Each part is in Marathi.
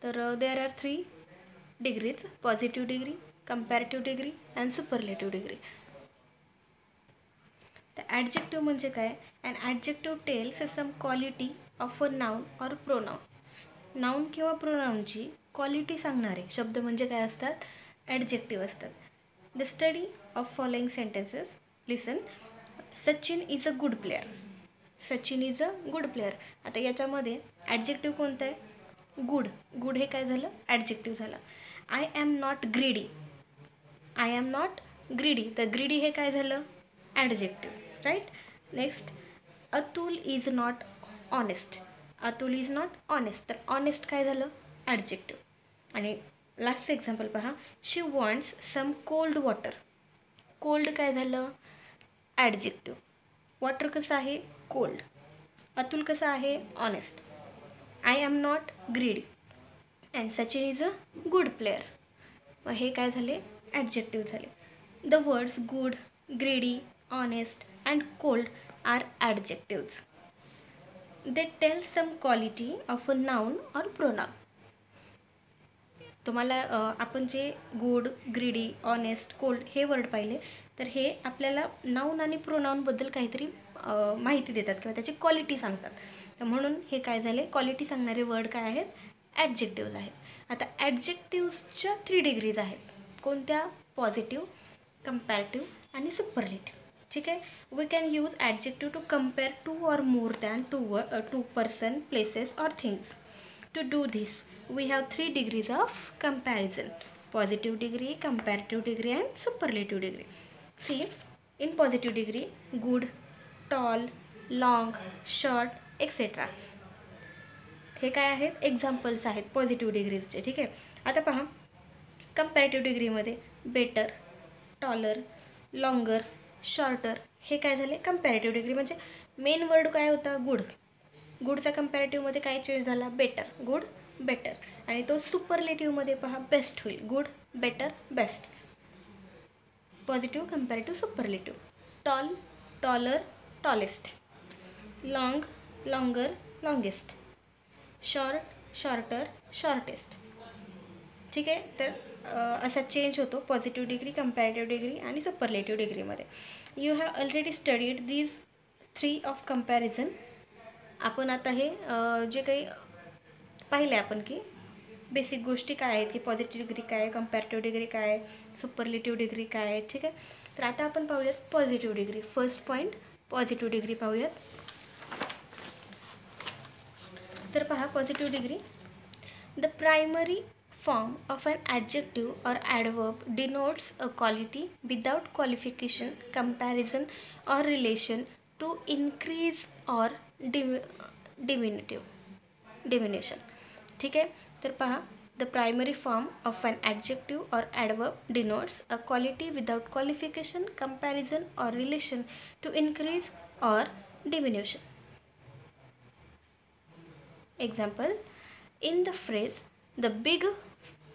तर there are 3 degrees: positive degree, comparative degree and superlative degree. तर ॲडजेक्टिव्ह म्हणजे काय? And adjective tells some quality of a noun or pronoun. Noun किंवा प्रोनाऊनची क्वालिटी सांगणारे शब्द म्हणजे काय असतात? ॲडजेक्टिव्ह असतात. The study of following sentences. Listen. Sachin is a good player. Sachin is a good player. आता याच्यामध्ये ॲडजेक्टिव्ह कोणतं आहे? गुड. गुड हे काय झालं? ॲडजेक्टिव्ह झालं. I am not greedy. I am not greedy. तर ग्रीडी हे काय झालं? Adjective. Right. Next, Atul is not honest. Atul is not honest. तर ऑनेस्ट काय झालं? ॲडजेक्टिव्ह. आणि लास्टचं एक्झाम्पल पहा. She wants some cold water. Cold काय झालं? ॲडजेक्टिव्ह. वॉटर कसं आहे? कोल्ड. अतुल कसं आहे? Honest. I am not greedy and Sachin is a good player. मग हे काय झाले? ॲडजेक्टिव्ह झाले. The words good, greedy, honest and cold are adjectives. They tell some quality of a noun or pronoun. तुम्हाला आपण जे गुड, ग्रीडी, ऑनेस्ट, कोल्ड हे वर्ड पाहिले, तर हे आपल्याला नाऊन आणि प्रोनाऊनबद्दल काहीतरी माहिती देतात किंवा त्याची क्वालिटी सांगतात. तर म्हणून हे काय झाले? क्वालिटी सांगणारे वर्ड काय आहेत? ॲडजेक्टिव्ज आहेत. आता ॲडजेक्टिव्सच्या 3 डिग्रीज आहेत. कोणत्या? पॉझिटिव्ह, कंपॅरेटिव्ह आणि सुपरलेटिव्ह. ठीक आहे. We can use adjective to compare 2 or more than 2 person, places or things. To do this, we have 3 degrees of comparison: positive degree, comparative degree and superlative degree. See, in positive degree, good, tall, long, short, etc. हे काय आहेत? एक्झाम्पल्स आहेत पॉझिटिव्ह डिग्रीजचे. ठीक आहे. आता पहा, कंपॅरेटिव्ह डिग्रीमध्ये बेटर, टॉलर, लॉंगर, शॉर्टर हे काय झाले? Comparative degree. म्हणजे मेन वर्ड काय होता? गुड. गुडचा कंपॅरेटिव्हमध्ये काय चेंज झाला? बेटर. Good, better. आणि तो सुपरलेटिव्हमध्ये पहा बेस्ट होईल. Good, better, best. Positive, comparative, superlative. Tall, taller, tallest. Long, longer, longest. Short, shorter, shortest. ठीक आहे. तर असा चेंज होतो पॉझिटिव्ह डिग्री, कंपॅरेटिव्ह डिग्री आणि सुपरलेटिव्ह डिग्रीमध्ये. You have already studied these 3 of comparison. आपण आता हे जे काही पाहिले आपण की बेसिक गोष्टी काय आहेत, की पॉझिटिव्ह डिग्री काय आहे, कंपॅरेटिव्ह डिग्री काय आहे, सुपरलेटिव्ह डिग्री काय आहे. ठीक आहे. तर आता आपण पाहूयात positive degree. First point, positive degree पाहूयात. तर पहा, positive degree. The primary form of an adjective or adverb denotes a quality without qualification, comparison or relation to increase or diminution. ठीक आहे. तर पहा, the primary form of an adjective or adverb denotes a quality without qualification, comparison or relation to increase or diminution. Example, in the phrase the big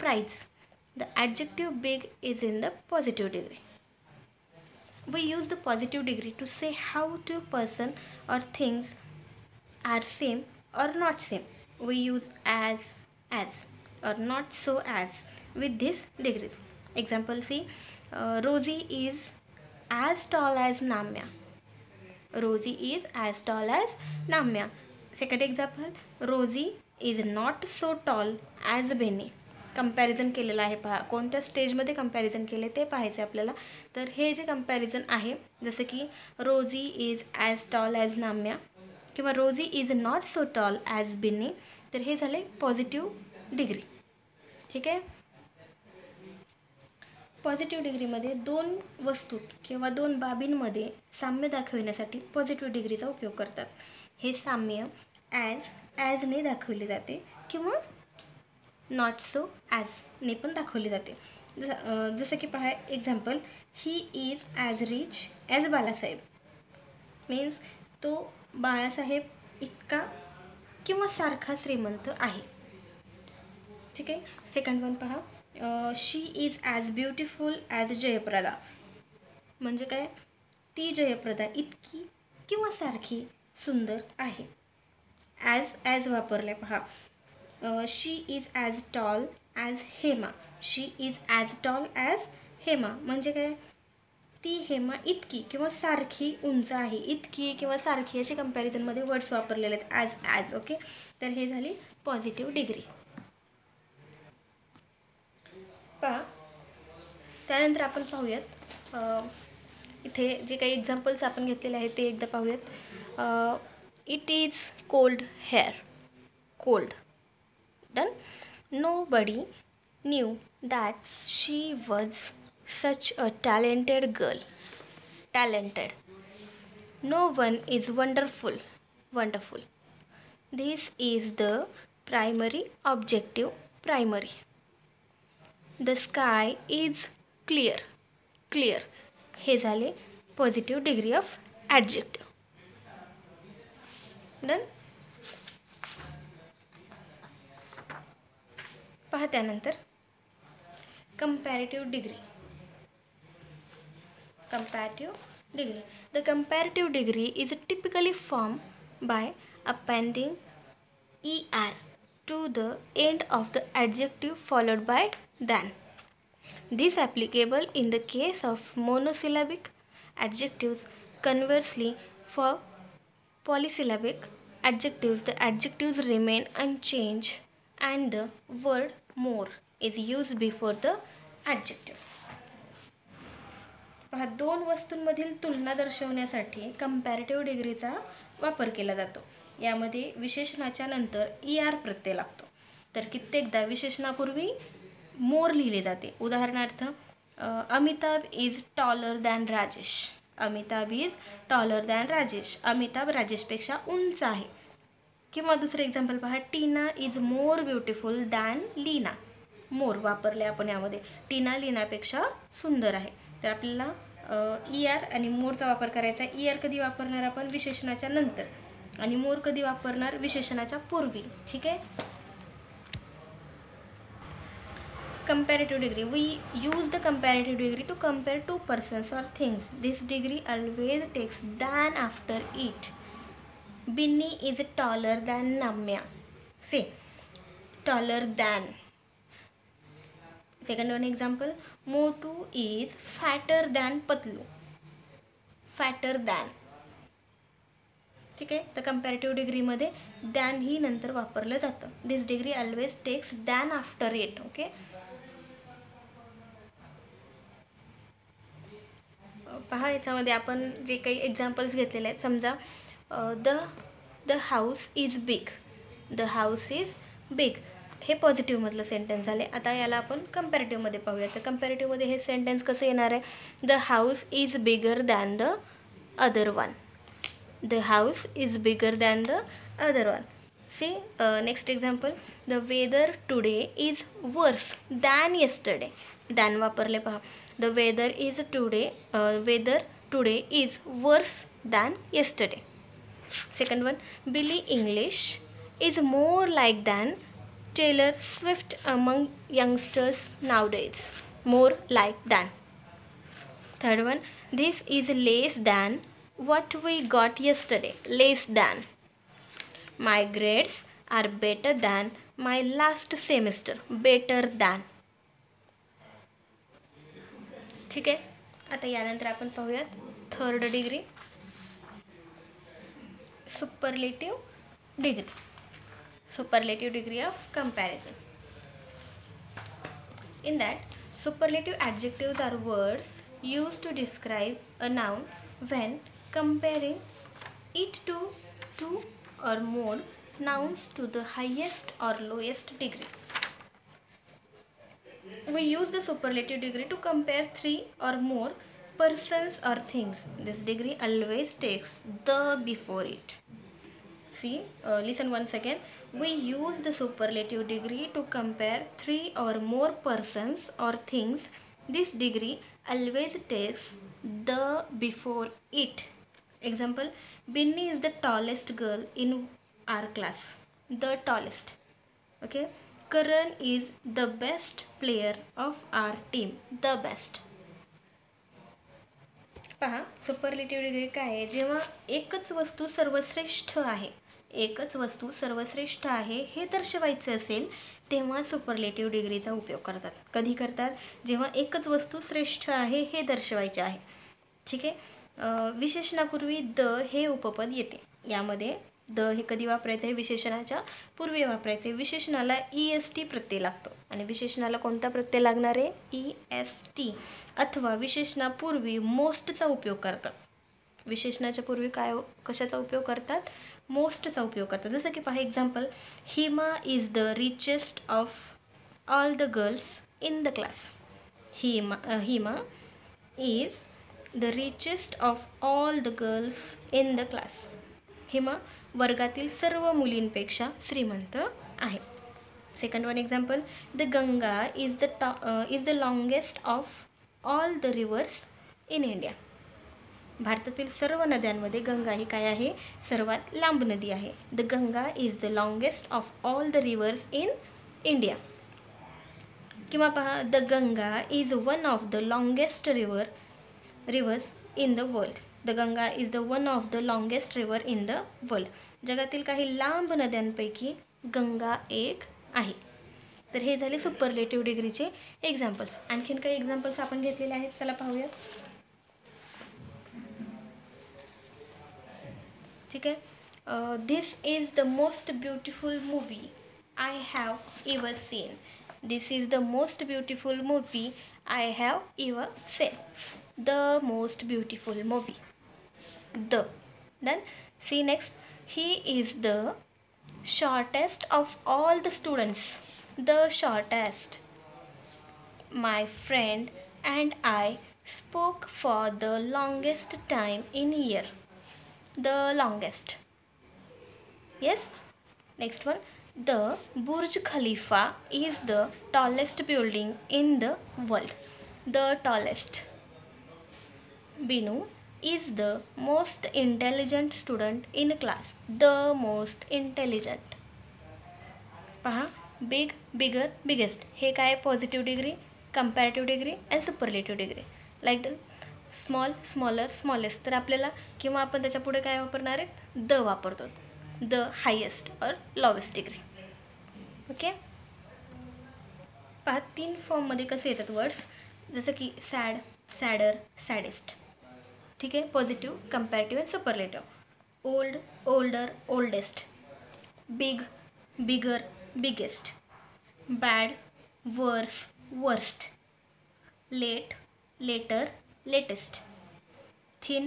prize, the adjective big is in the positive degree. We use the positive degree to say how two person or things are same or not same. We use as, or not so as with this degrees. Example, see, Rosie is as tall as Namya. Rosie is as tall as Namya. Second example, Rosie is not so tall as Benny. Comparison केलेलं आहे. पहा, कोणत्या स्टेजमध्ये कंपॅरिझन केले ते पाहायचे आपल्याला. तर हे जे कंपॅरिझन आहे, जसं की Rosie is as tall as Namya किंवा Rosie is not so tall as Binny, तर हे झाले पॉझिटिव्ह डिग्री. ठीक आहे. पॉझिटिव्ह डिग्रीमध्ये 2 वस्तू किंवा 2 बाबींमध्ये साम्य दाखविण्यासाठी पॉझिटिव्ह डिग्रीचा उपयोग करतात. हे साम्य ॲजने दाखवले जाते किंवा नॉट सो ॲजने पण दाखवली जाते. जसं की पहा, example, he is as rich as Balasaheb. Means तो बाळासाहेब इतका किंवा सारखा श्रीमंत आहे. ठीक आहे. सेकंड वन पहा, she is as beautiful as Jayaprada. म्हणजे काय? ती जयप्रदा इतकी किंवा सारखी सुंदर आहे. ॲज वापरले. पहा, she is as tall as Hema. She is as tall as Hema म्हणजे काय, ती हेमा इतकी किंवा सारखी उंच आहे, इतकी किंवा सारखी असे कंपॅरिझनमध्ये वर्ड्स वापरलेले आहेत ॲज. ओके, तर हे झाली पॉझिटिव्ह डिग्री. पहा त्यानंतर आपण पाहूयात, इथे जे काही एक्झाम्पल्स आपण घेतलेले आहेत ते एकदा पाहूयात. It is cold hair. Cold. Done. Nobody knew that she was such a talented girl. Talented. No one is wonderful. Wonderful. This is the primary objective. Primary. The sky is clear. Clear. हे झाले positive degree of adjective. Done. पहा त्यानंतर comparative degree. Comparative degree. The comparative degree is typically formed by appending er to the end of the adjective followed by than. This applicable in the case of monosyllabic adjectives. Conversely, for polysyllabic adjectives, the adjectives remain unchanged and the word more is used before the adjective. पहा, दोन वस्तूंमधील तुलना दर्शवण्यासाठी कंपॅरेटिव्ह डिग्रीचा वापर केला जातो. यामध्ये विशेषणाच्या नंतर er प्रत्यय लागतो. तर कित्येकदा विशेषणापूर्वी मोर लिहिले जाते. उदाहरणार्थ, Amitabh is taller than Rajesh. Amitabh is taller than Rajesh. Amitabh राजेशपेक्षा उंच आहे. किंवा दुसरं एक्झाम्पल पहा, Tina is more beautiful than Leena. More वापरले आपण यामध्ये. टीना लीनापेक्षा सुंदर आहे. तर आपल्याला er आणि मोरचा वापर करायचा. er कधी वापरणार आपण, विशेषणाच्या नंतर, आणि मोर कधी वापरणार, विशेषणाच्या पूर्वी. ठीक आहे. Comparative degree. We use the comparative degree to compare two persons or things. This degree always takes than after it. Binni is taller than Namya. Say taller than. Second one example, Motu is fatter than Patlu. Fatter than. ठीक आहे. तर कंपॅरेटिव्ह डिग्रीमध्ये दॅन ही नंतर वापरलं जातं. This degree always takes than after it. Okay. पहा, याच्यामध्ये आपण जे काही एक्झाम्पल्स घेतलेले आहेत, समजा the house is big. The house is big हे पॉझिटिव्हमधलं सेंटेन्स झाले. आता याला आपण कंपॅरेटिव्हमध्ये पाहूया. तर कंपॅरेटिव्हमध्ये हे सेंटेन्स कसं येणार आहे, the house is bigger than the other one. The house is bigger than the other one. See next example, the weather today is worse than yesterday. Than वापरले पहा. The weather today is worse than yesterday. Second one, Billie Eilish is more like than Taylor Swift among youngsters nowadays. More like than. Third one, this is less than what we got yesterday. Less than. My grades are better than my last semester. Better than. ठीक आहे. आता यानंतर आपण पाहूयात third degree, superlative degree. Superlative degree of comparison. In that, superlative adjectives are words used to describe a noun when comparing it to two or more nouns to the highest or lowest degree. We use the superlative degree to compare three or more persons or things. This degree always takes the before it. See, listen once again. We use the superlative degree to compare three or more persons or things. This degree always takes the before it. Example, Binny is the tallest girl in our class. The tallest. Okay. Karan is the best player of our team. The best. पहा, सुपरलेटिव्ह डिग्री काय आहे, जेव्हा एकच वस्तू सर्वश्रेष्ठ आहे एकच वस्तू सर्वश्रेष्ठ आहे हे दर्शवायचं असेल तेव्हा सुपरलेटिव्ह डिग्रीचा उपयोग करतात. कधी करतात? जेव्हा एकच वस्तू श्रेष्ठ आहे हे दर्शवायचे आहे. ठीक आहे. विशेषणापूर्वी द हे उपपद येते. यामध्ये द हे कधी वापरायचं आहे? विशेषणाच्या पूर्वी वापरायचे. विशेषणाला EST प्रत्यय लागतो आणि विशेषणाला कोणता प्रत्यय लागणार आहे? EST. अथवा विशेषणापूर्वी मोस्टचा उपयोग करतात. विशेषणाच्या पूर्वी कशाचा उपयोग करतात? मोस्टचा उपयोग करतात. जसं की पहा example, Hima is the richest of all the girls in the class. Hima is the richest of all the girls in the class. Hima वर्गातील सर्व मुलींपेक्षा श्रीमंत आहे. Second one example, the Ganga is the longest of all the rivers in India. भारतातील सर्व नद्यांमध्ये गंगा ही काय आहे? सर्वात लांब नदी आहे. The Ganga is the longest of all the rivers in India. किंवा पहा, the Ganga is one of the longest reverse in the world. The Ganga is the one of the longest river in the world. जगातील काही लांब नद्यांपैकी गंगा एक आहे. तर हे झाले सुपरलेटिव्ह डिग्रीचे एक्झाम्पल्स. आणखीन काही एक्झाम्पल्स आपण घेतलेले आहेत, चला पाहूयात. ठीक आहे. This is the most beautiful movie I have ever seen. This is the most beautiful movie I have ever seen. The most beautiful movie. The done. See next, he is the shortest of all the students. The shortest. My friend and I spoke for the longest time in year. The longest. Yes. Next one, the Burj Khalifa is the tallest building in the world. The tallest. Binu is the most intelligent student in class. The most intelligent. पहा, big, bigger, biggest हे काय? Positive degree, comparative degree and superlative degree. Like small, smaller, smallest. तर आपल्याला किंवा आपण त्याच्या पुढे काय वापरणार आहेत? द वापरतो. द हायेस्ट और लॉवेस्ट डिग्री. ओके. पहा, 3 फॉर्ममध्ये कसे येतात वर्ड्स, जसं की सॅड, सॅडर, सॅडेस्ट. ठीक आहे. Positive, comparative and superlative. Old, older, oldest. Big, bigger, biggest. Bad, worse, worst. Late, later, latest. Thin,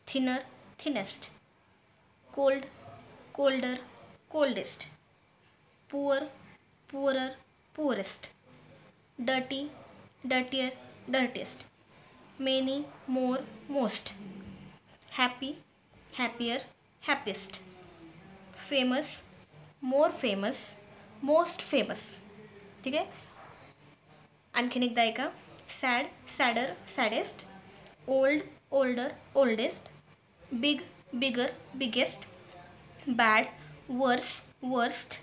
thinner, thinnest. Cold, colder, coldest. Poor, poorer, poorest. Dirty, dirtier, dirtiest. Many, more, most. Happy, happier, happiest. Famous, more famous, most famous. ठीक आहे. आणखीन एकदा ऐका. Sad, sadder, saddest. Old, older, oldest. Big, bigger, biggest. Bad, worse, worst.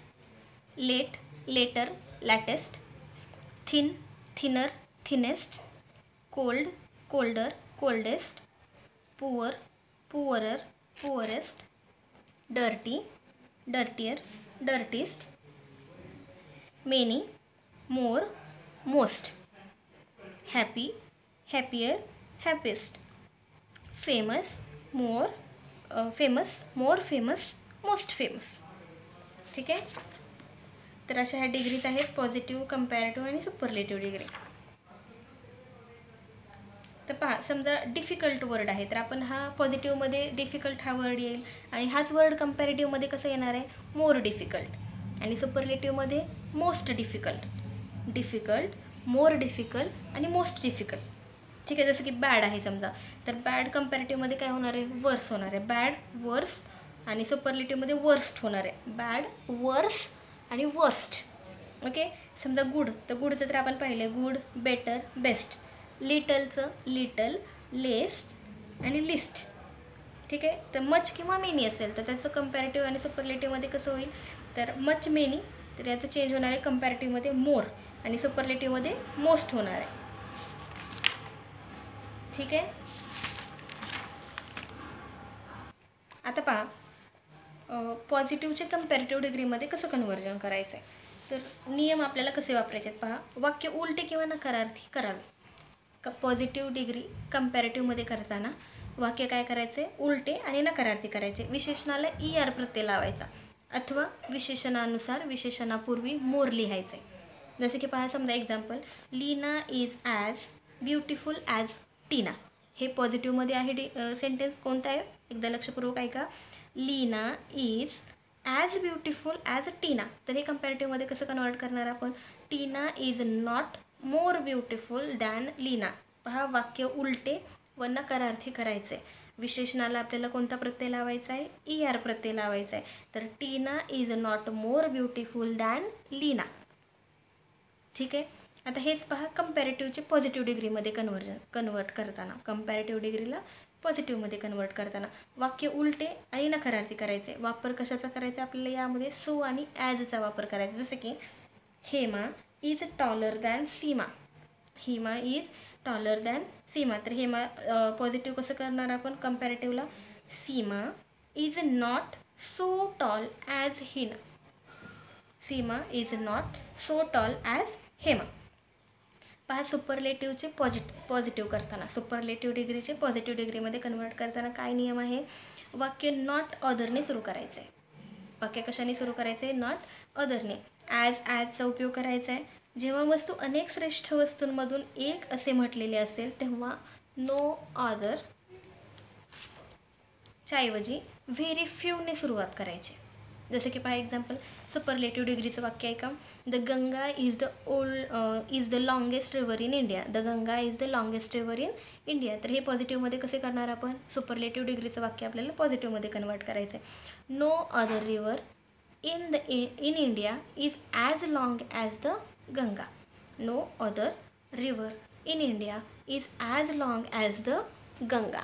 Late, later, latest. Thin, thinner, thinnest. Cold, colder, coldest. Poor, poorer, poorest. Dirty, dirtier, dirtiest. Many, more, most. Happy, happier, happiest. Famous, more famous, most famous. ठीक आहे. तर अशा ह्या डिग्रीज आहेत, पॉझिटिव्ह, कंपॅरेटिव्ह आणि सुपरलेटिव्ह डिग्री. तर पहा, समजा डिफिकल्ट वर्ड आहे तर आपण हा पॉझिटिव्हमध्ये डिफिकल्ट हा वर्ड येईल आणि हाच वर्ड कंपॅरेटिव्हमध्ये कसं येणार आहे? More difficult. आणि सुपरलेटिव्हमध्ये most difficult. Difficult, more difficult आणि मोस्ट डिफिकल्ट. ठीक आहे. जसं की बॅड आहे समजा, तर बॅड कंपॅरेटिव्हमध्ये काय होणार आहे? वर्स होणार आहे. बॅड, वर्स आणि सुपरलेटिव्हमध्ये वर्स्ट होणार आहे. बॅड, वर्स आणि वर्स्ट. ओके. समजा गुड, तर गुडचं तर आपण पाहिलं गुड, बेटर, बेस्ट. लिटलचं लिटल, लेस्ट आणि लिस्ट. ठीक आहे. तर मच किंवा मेनी असेल तर त्याचं कंपॅरेटिव्ह आणि सुपरलेटिव्हमध्ये कसं होईल? तर मच, मेनी, तर याचं चेंज होणार आहे कंपॅरेटिव्हमध्ये मोर आणि सुपरलेटिव्हमध्ये मोस्ट होणार आहे. ठीक आहे. आता पहा, पॉझिटिव्हचे कंपॅरेटिव्ह डिग्रीमध्ये कसं कन्व्हर्जन करायचं आहे. तर नियम आपल्याला कसे वापरायचे आहेत पहा. वाक्य उलटे किंवा नकारार्थी करावे. पॉझिटिव्ह डिग्री कंपॅरेटिव्हमध्ये करताना वाक्य काय करायचे, उलटे आणि नकारार्थी करायचे. विशेषणाला ER प्रत्यय लावायचा अथवा विशेषणानुसार विशेषणापूर्वी मोर लिहायचे. जसे की पहा, समजा example, Leena is as beautiful as Tina. हे पॉझिटिव्हमध्ये आहे सेंटेन्स. कोणतं आहे एकदा लक्षपूर्वक ऐका. Leena is as beautiful as Tina. तर हे कंपॅरेटिव्हमध्ये कसं कन्वर्ट करणार आपण. Tina is not more beautiful than Leena. पहा, वाक्य उलटे व नकारार्थी करायचे. विशेषणाला आपल्याला कोणता प्रत्यय लावायचा आहे, ER प्रत्यय लावायचा आहे. तर Tina is not more beautiful than Leena. ठीक आहे. आता हेच पहा कंपॅरेटिव्हचे पॉझिटिव्ह डिग्रीमध्ये कन्वर्ट करताना, कंपॅरेटिव्ह डिग्रीला पॉझिटिव्हमध्ये कन्वर्ट करताना वाक्य उलटे आणि नकारार्थी करायचे. वापर कशाचा करायचा आपल्याला यामध्ये, सो आणि ॲजचा वापर करायचा. जसं की Hema is taller than Seema. Hema is taller than Seema. तर हेमा पॉझिटिव्ह कसं करणार आपण कंपॅरेटिव्हला. Seema is not so tall as Hina. Seema is not so tall as Hema. पहा, सुपरलेटिव्हचे पॉझिटिव्ह करताना, सुपरलेटिव्ह डिग्रीचे पॉझिटिव्ह डिग्रीमध्ये कन्वर्ट करताना काय नियम आहे. वाक्य नॉट अदरने सुरू करायचं आहे. वाक्य कशाने सुरू करायचं आहे, नॉट अदरने. ॲजचा उपयोग करायचा आहे. जेव्हा वस्तू अनेक श्रेष्ठ वस्तूंमधून एक असे म्हटलेले असेल तेव्हा नो अदर च्या ऐवजी व्हेरी फ्यूने सुरुवात करायची. जसं की पहा एक्झाम्पल, सुपरलेटिव्ह डिग्रीचं वाक्य आहे का. The Ganga is the longest river in India. The Ganga is the longest river in India. तर हे पॉझिटिव्हमध्ये कसे करणार आपण, सुपरलेटिव्ह डिग्रीचं वाक्य आपल्याला पॉझिटिव्हमध्ये कन्वर्ट करायचं आहे. No other river in India is as long as the Ganga. No other river in India is as long as the Ganga.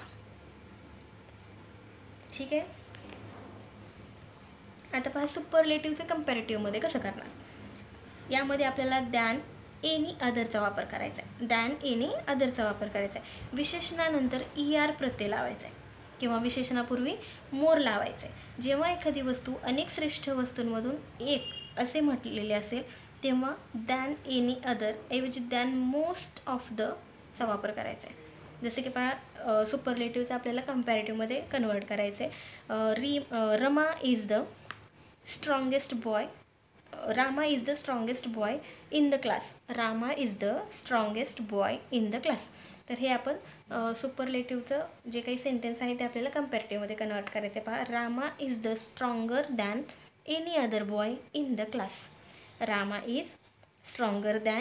ठीक आहे. आता पहा, सुपरलेटिव्हचं कंपॅरेटिव्हमध्ये कसं करणार. यामध्ये आपल्याला दॅन एनी अदरचा वापर करायचा आहे. दॅन एनी अदरचा वापर करायचा आहे. विशेषणानंतर ER प्रत्यय लावायचा आहे किंवा विशेषणापूर्वी मोर लावायचे. जेव्हा एखादी वस्तू अनेक श्रेष्ठ वस्तूंमधून एक असे म्हटलेले असेल तेव्हा दॅन एनी अदर ऐवजी दॅन मोस्ट ऑफ द चा वापर करायचा आहे. जसे की पहा, सुपरलेटिव्हचं आपल्याला कंपॅरेटिव्हमध्ये कन्वर्ट करायचं आहे. Rama is the strongest boy. Rama is the strongest boy in the class. Rama is the strongest boy in the class. तर हे आपण सुपरलेटिव्हचं जे काही सेंटेन्स आहे ते आपल्याला कंपॅरेटिव्हमध्ये कन्वर्ट करायचं आहे. पहा, Rama is the stronger than any other boy in the class. Rama is stronger than